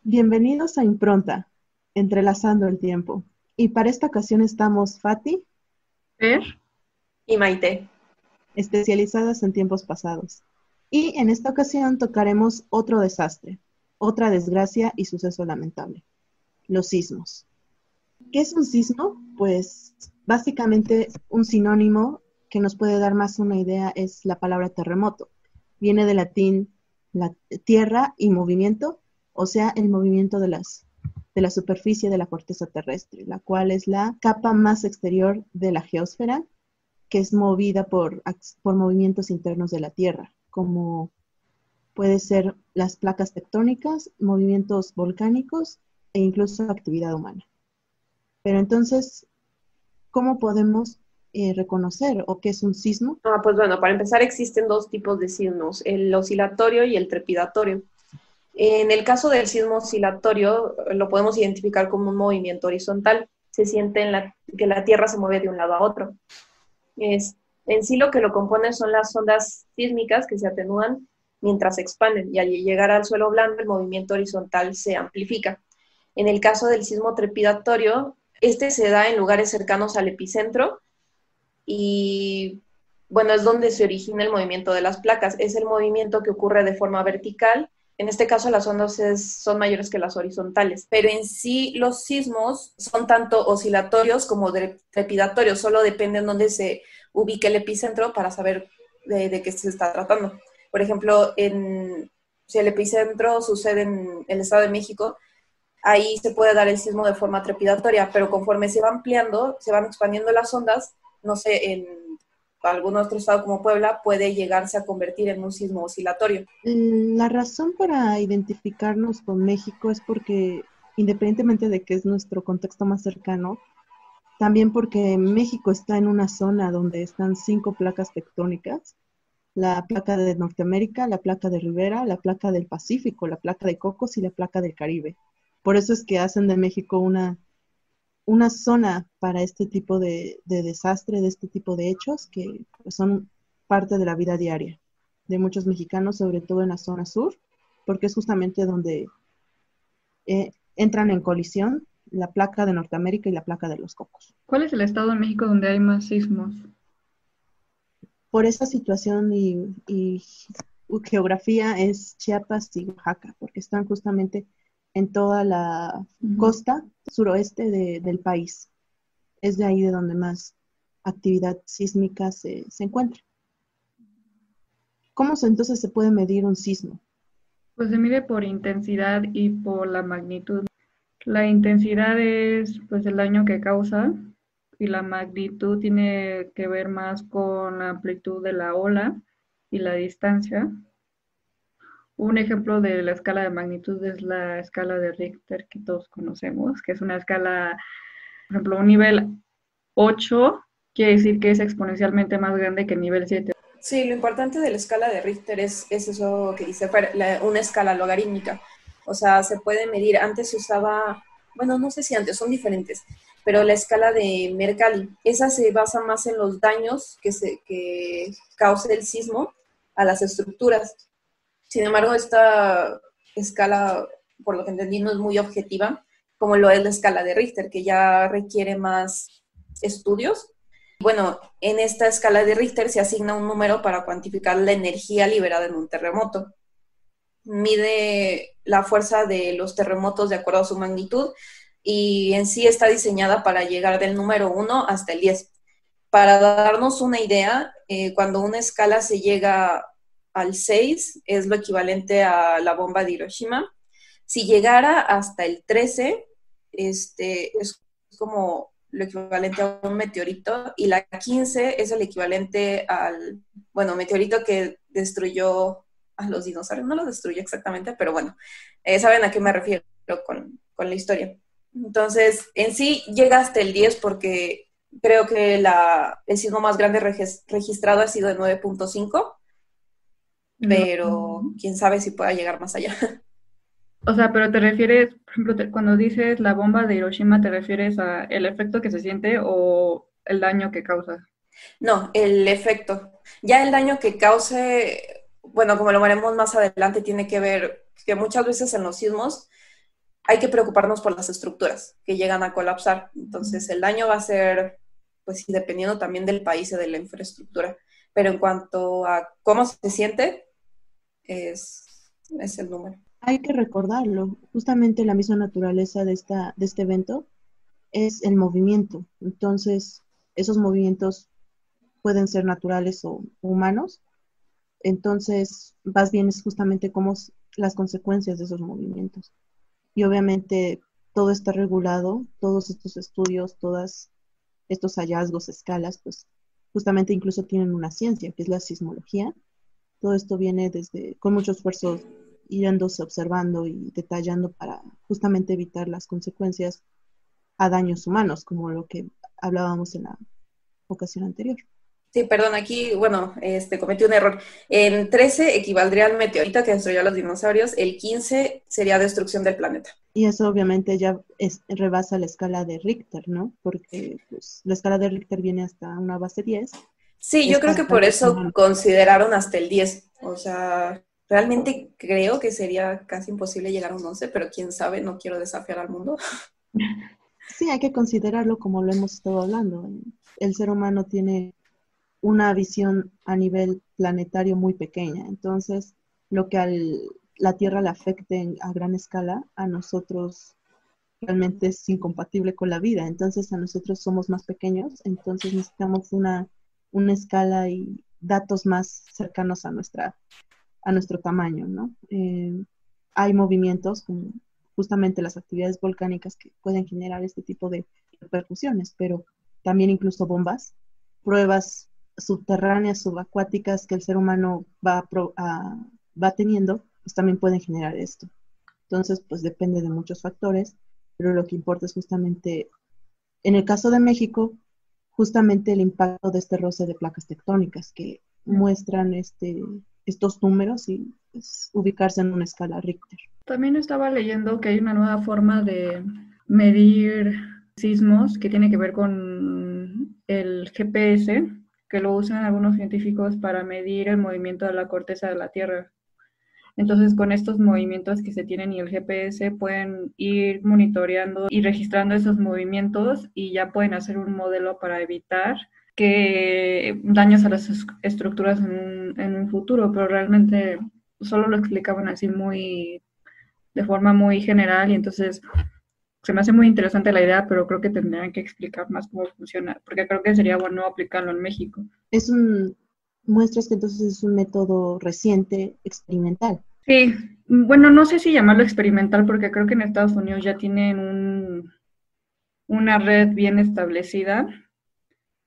Bienvenidos a Impronta, entrelazando el tiempo. Y para esta ocasión estamos Fati, Ver. Y Maite. especializadas en tiempos pasados. Y en esta ocasión tocaremos otro desastre, otra desgracia y suceso lamentable, los sismos. ¿Qué es un sismo? Pues básicamente un sinónimo que nos puede dar más una idea es la palabra terremoto. Viene del latín la tierra y movimiento, o sea, el movimiento de la superficie de la corteza terrestre, la cual es la capa más exterior de la geósfera, que es movida por movimientos internos de la Tierra, como puede ser las placas tectónicas, movimientos volcánicos e incluso actividad humana. Pero entonces, ¿cómo podemos reconocer o qué es un sismo? Pues bueno, para empezar existen dos tipos de sismos, el oscilatorio y el trepidatorio. En el caso del sismo oscilatorio, lo podemos identificar como un movimiento horizontal. Se siente que la Tierra se mueve de un lado a otro. En sí lo que lo compone son las ondas sísmicas que se atenúan mientras se expanden y al llegar al suelo blando el movimiento horizontal se amplifica. En el caso del sismo trepidatorio, este se da en lugares cercanos al epicentro y bueno, es donde se origina el movimiento de las placas. Es el movimiento que ocurre de forma vertical. En este caso las ondas son mayores que las horizontales, pero en sí los sismos son tanto oscilatorios como trepidatorios, solo depende en dónde se ubique el epicentro para saber de qué se está tratando. Por ejemplo, si el epicentro sucede en el Estado de México, ahí se puede dar el sismo de forma trepidatoria, pero conforme se va ampliando, se van expandiendo las ondas, no sé, en algún otro estado como Puebla, puede llegarse a convertir en un sismo oscilatorio. La razón para identificarnos con México es porque, independientemente de que es nuestro contexto más cercano, también porque México está en una zona donde están 5 placas tectónicas: la placa de Norteamérica, la placa de Rivera, la placa del Pacífico, la placa de Cocos y la placa del Caribe. Por eso es que hacen de México una zona para este tipo de desastre, de este tipo de hechos que pues, son parte de la vida diaria de muchos mexicanos, sobre todo en la zona sur, porque es justamente donde entran en colisión la placa de Norteamérica y la placa de los Cocos. ¿Cuál es el estado de México donde hay más sismos? Por esa situación y geografía es Chiapas y Oaxaca, porque están justamente en toda la costa suroeste del país. Es de ahí de donde más actividad sísmica se encuentra. ¿Cómo entonces se puede medir un sismo? Pues se mide por intensidad y por la magnitud. La intensidad es pues el daño que causa y la magnitud tiene que ver más con la amplitud de la ola y la distancia. Un ejemplo de la escala de magnitud es la escala de Richter que todos conocemos, que es una escala, por ejemplo, un nivel 8 quiere decir que es exponencialmente más grande que el nivel 7. Sí, lo importante de la escala de Richter es eso que dice Fer, una escala logarítmica. O sea, se puede medir, antes se usaba, bueno, no sé si antes, son diferentes, pero la escala de Mercalli, esa se basa más en los daños que causa el sismo a las estructuras. Sin embargo, esta escala, por lo que entendí, no es muy objetiva, como lo es la escala de Richter, que ya requiere más estudios. Bueno, en esta escala de Richter se asigna un número para cuantificar la energía liberada en un terremoto. Mide la fuerza de los terremotos de acuerdo a su magnitud y en sí está diseñada para llegar del número 1 hasta el 10. Para darnos una idea, cuando una escala se llega al 6, es lo equivalente a la bomba de Hiroshima. Si llegara hasta el 13, es como lo equivalente a un meteorito, y la 15 es el equivalente al, bueno, meteorito que destruyó a los dinosaurios. No los destruyó exactamente, pero bueno, saben a qué me refiero con la historia. Entonces, en sí llega hasta el 10 porque creo que el sismo más grande registrado ha sido de 9.5, pero quién sabe si pueda llegar más allá. O sea, pero te refieres, por ejemplo, cuando dices la bomba de Hiroshima, ¿te refieres a el efecto que se siente o el daño que causa? No, el efecto. Ya el daño que cause, bueno, como lo veremos más adelante, tiene que ver que muchas veces en los sismos hay que preocuparnos por las estructuras que llegan a colapsar. Entonces, el daño va a ser, pues sí, dependiendo también del país y de la infraestructura. Pero en cuanto a cómo se siente, es el número. Hay que recordarlo. Justamente la misma naturaleza de este evento es el movimiento. Entonces, esos movimientos pueden ser naturales o humanos. Entonces, más bien es justamente cómo las consecuencias de esos movimientos. Y obviamente todo está regulado, todos estos estudios, todos estos hallazgos, escalas, pues justamente incluso tienen una ciencia, que es la sismología. Todo esto viene con mucho esfuerzo, yéndose observando y detallando para justamente evitar las consecuencias a daños humanos, como lo que hablábamos en la ocasión anterior. Sí, perdón, aquí, bueno, cometí un error. En 13 equivaldría al meteorito que destruyó a los dinosaurios, el 15 sería destrucción del planeta. Y eso obviamente ya rebasa la escala de Richter, ¿no? Porque pues, la escala de Richter viene hasta una base 10. Sí, yo creo que por eso consideraron hasta el 10. O sea, realmente creo que sería casi imposible llegar a un 11, pero quién sabe, no quiero desafiar al mundo. Sí, hay que considerarlo como lo hemos estado hablando. El ser humano tiene una visión a nivel planetario muy pequeña. Entonces, lo que la Tierra le afecte a gran escala, a nosotros realmente es incompatible con la vida. Entonces, a nosotros somos más pequeños, entonces necesitamos una escala y datos más cercanos a nuestro tamaño, ¿no? Hay movimientos como justamente las actividades volcánicas que pueden generar este tipo de repercusiones, pero también incluso bombas, pruebas subterráneas, subacuáticas que el ser humano va teniendo, pues también pueden generar esto. Entonces, pues depende de muchos factores, pero lo que importa es justamente, en el caso de México, justamente el impacto de este roce de placas tectónicas que muestran estos números y pues, ubicarse en una escala Richter. También estaba leyendo que hay una nueva forma de medir sismos que tiene que ver con el GPS, que lo usan algunos científicos para medir el movimiento de la corteza de la Tierra. Entonces, con estos movimientos que se tienen y el GPS pueden ir monitoreando y registrando esos movimientos y ya pueden hacer un modelo para evitar que daños a las estructuras en un futuro, pero realmente solo lo explicaban así de forma muy general y entonces se me hace muy interesante la idea, pero creo que tendrían que explicar más cómo funciona, porque creo que sería bueno aplicarlo en México. Muestras que entonces es un método reciente, experimental. Sí, bueno, no sé si llamarlo experimental, porque creo que en Estados Unidos ya tienen una red bien establecida,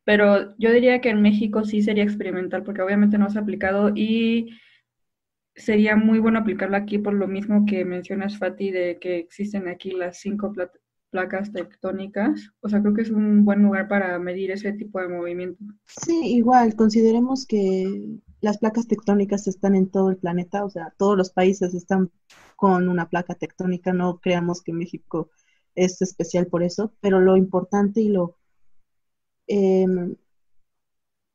pero yo diría que en México sí sería experimental, porque obviamente no se ha aplicado y sería muy bueno aplicarlo aquí por lo mismo que mencionas, Fati, de que existen aquí las 5 placas tectónicas. O sea, creo que es un buen lugar para medir ese tipo de movimiento. Sí, igual, consideremos que las placas tectónicas están en todo el planeta, o sea, todos los países están con una placa tectónica, no creamos que México es especial por eso, pero lo importante y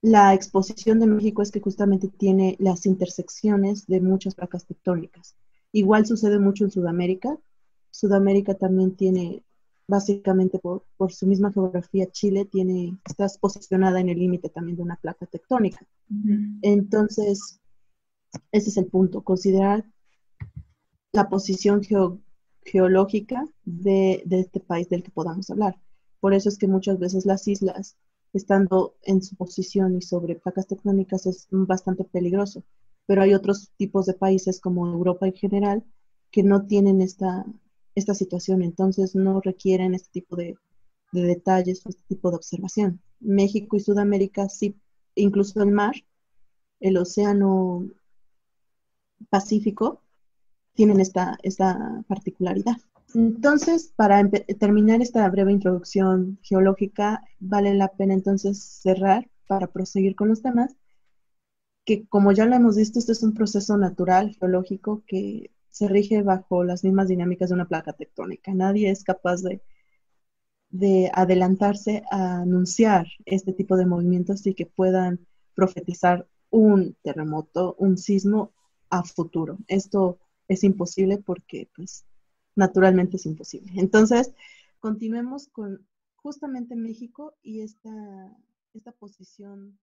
la exposición de México es que justamente tiene las intersecciones de muchas placas tectónicas. Igual sucede mucho en Sudamérica. Sudamérica también tiene, básicamente por su misma geografía, Chile está posicionada en el límite también de una placa tectónica. Uh-huh. Entonces, ese es el punto, considerar la posición geológica de este país del que podamos hablar. Por eso es que muchas veces las islas, estando en su posición y sobre placas tectónicas, es bastante peligroso. Pero hay otros tipos de países, como Europa en general, que no tienen esta situación, entonces no requieren este tipo de detalles, este tipo de observación. México y Sudamérica sí, incluso el mar, el océano Pacífico, tienen esta particularidad. Entonces, para terminar esta breve introducción geológica, vale la pena entonces cerrar para proseguir con los temas, que como ya lo hemos visto, este es un proceso natural geológico que se rige bajo las mismas dinámicas de una placa tectónica. Nadie es capaz de adelantarse a anunciar este tipo de movimientos y que puedan profetizar un terremoto, un sismo a futuro. Esto es imposible porque pues, naturalmente es imposible. Entonces, continuemos con justamente México y esta posición